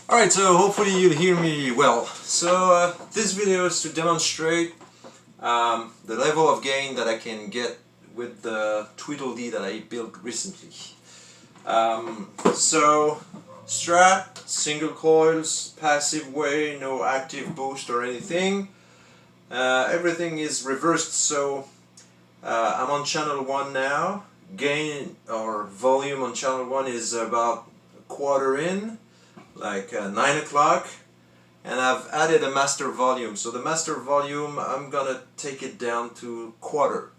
Alright, so hopefully you'll hear me well. So this video is to demonstrate the level of gain that I can get with the Tweedle Dee that I built recently. So Strat, single coils, passive way, no active boost or anything. Everything is reversed, so I'm on channel 1 now. Gain or volume on channel 1 is about a quarter in, like 9 o'clock, and I've added a master volume. So the master volume, I'm gonna take it down to quarter.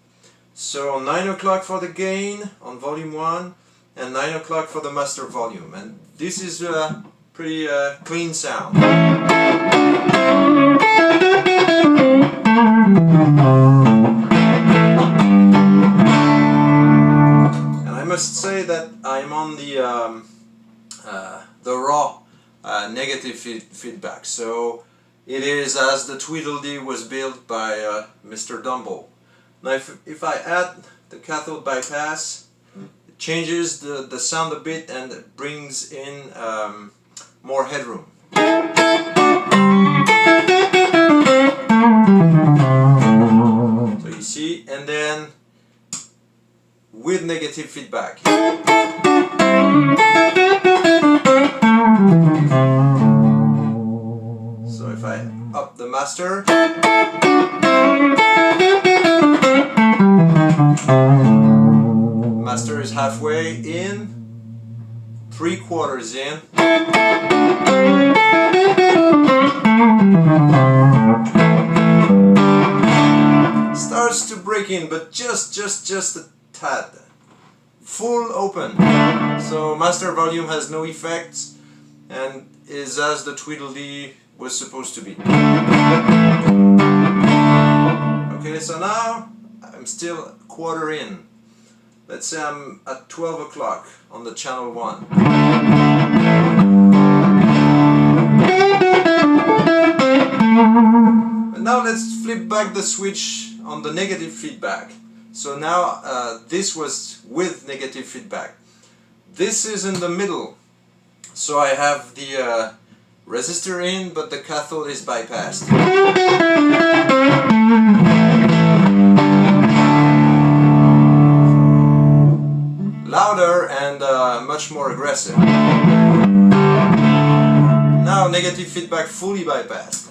So 9 o'clock for the gain on volume 1 and 9 o'clock for the master volume, and this is a pretty clean sound. And I must say that I'm on the raw negative feedback, so it is as the Tweedle Dee was built by Mr. Dumble. Now if I add the cathode bypass, it changes the sound a bit and it brings in more headroom. So you see, and then with negative feedback. So if I up the master, master is halfway in, 3/4 in. Starts to break in, but just a tad. Full open. So master volume has no effects and is as the Tweedle Dee was supposed to be. Okay, so now I'm still a quarter in. Let's say I'm at 12 o'clock on the channel 1. And now let's flip back the switch on the negative feedback. So now this was with negative feedback. This is in the middle. So I have the resistor in, but the cathode is bypassed. Louder and much more aggressive. Now negative feedback fully bypassed.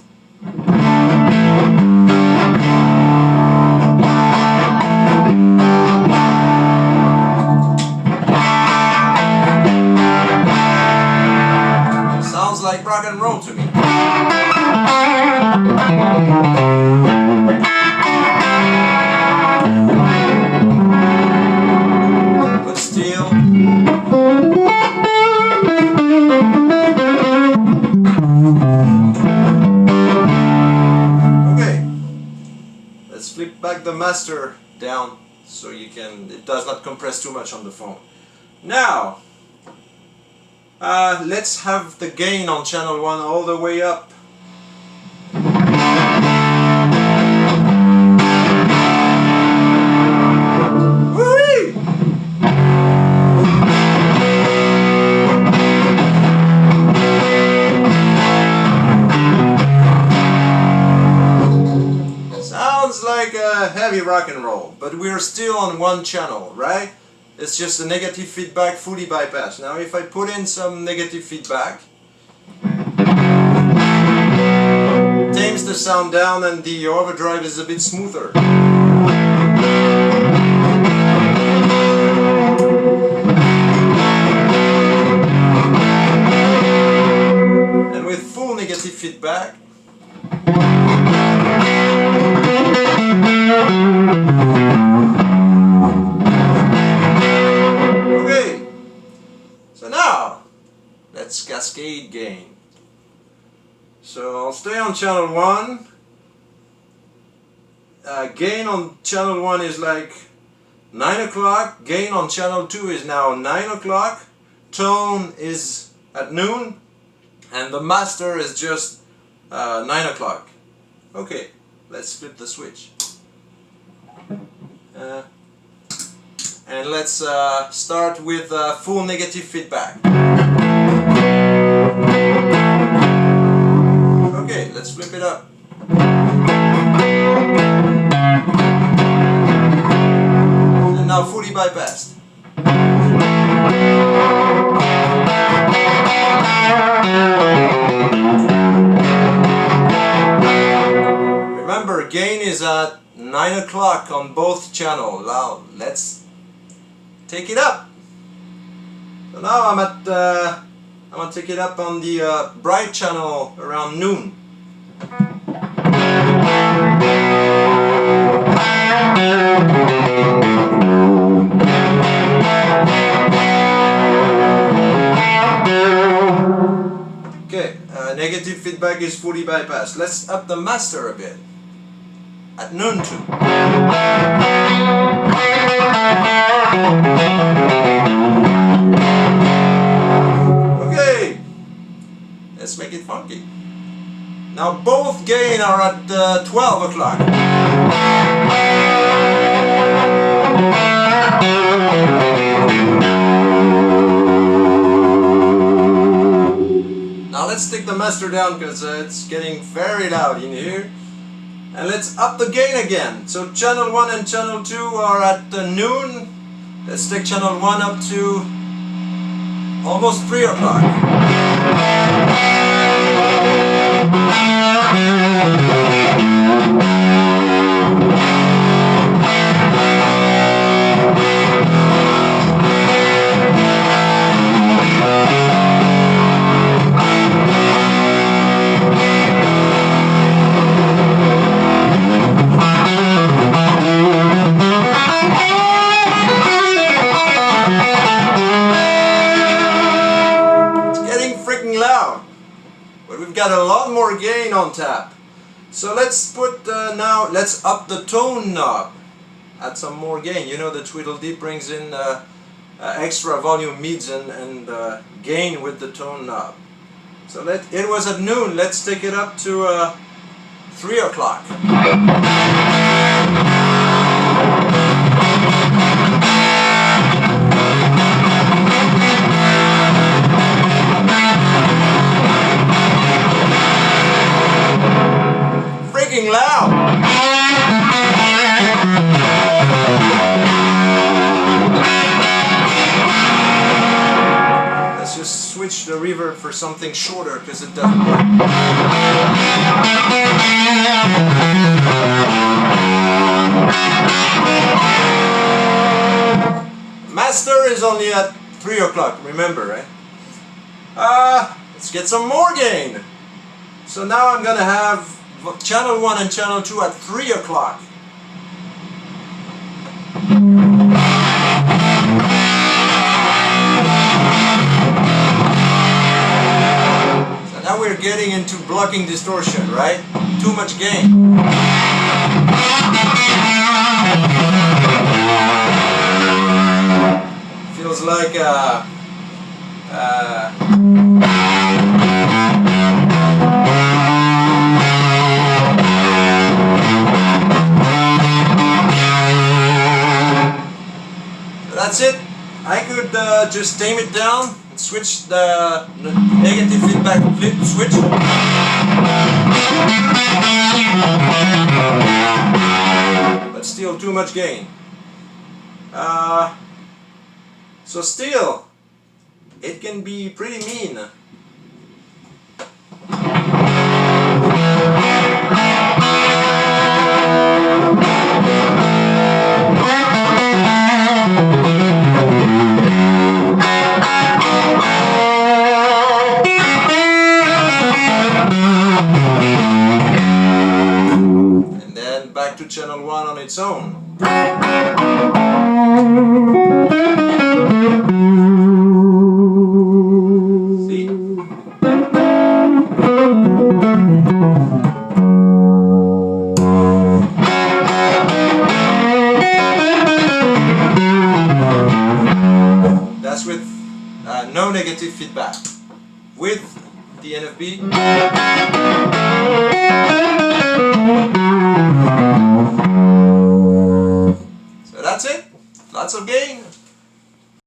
Sounds like rock and roll to me. But still, okay. Let's flip back the master down so it does not compress too much on the phone. Now let's have the gain on channel 1 all the way up. Whee! Sounds like a heavy rock and roll, but we're still on one channel, right? It's just a negative feedback fully bypassed. Now if I put in some negative feedback, tames the sound down and the overdrive is a bit smoother. And with full negative feedback, let's cascade gain. So I'll stay on channel 1. Gain on channel 1 is like 9 o'clock. Gain on channel 2 is now 9 o'clock. Tone is at noon. And the master is just 9 o'clock. Okay, let's flip the switch. And let's start with full negative feedback. fully bypassed. Remember, gain is at 9 o'clock on both channels. Now let's take it up. So now I'm gonna take it up on the bright channel around noon. Okay, negative feedback is fully bypassed. Let's up the master a bit. At noon too. Okay, let's make it funky. Now both gain are at 12 o'clock. Now let's take the master down because it's getting very loud in here. And let's up the gain again. So channel 1 and channel 2 are at noon. Let's take channel 1 up to almost 3 o'clock. But we've got a lot more gain on tap. So let's put now let's up the tone knob. Add some more gain. You know the Tweedle Dee brings in extra volume mids and gain with the tone knob. So it was at noon. Let's take it up to 3 o'clock. Loud. Let's just switch the reverb for something shorter because it doesn't work. Master is only at 3 o'clock, remember, right? Let's get some more gain. So now I'm gonna have channel 1 and channel 2 at 3 o'clock. So now we're getting into blocking distortion, right? Too much gain. Feels like that's it. I could just tame it down and switch the negative feedback flip switch. But still too much gain. So still, it can be pretty mean. Back to channel 1 on its own. See? That's with no negative feedback. With the NFB. So that's it. Lots of gain.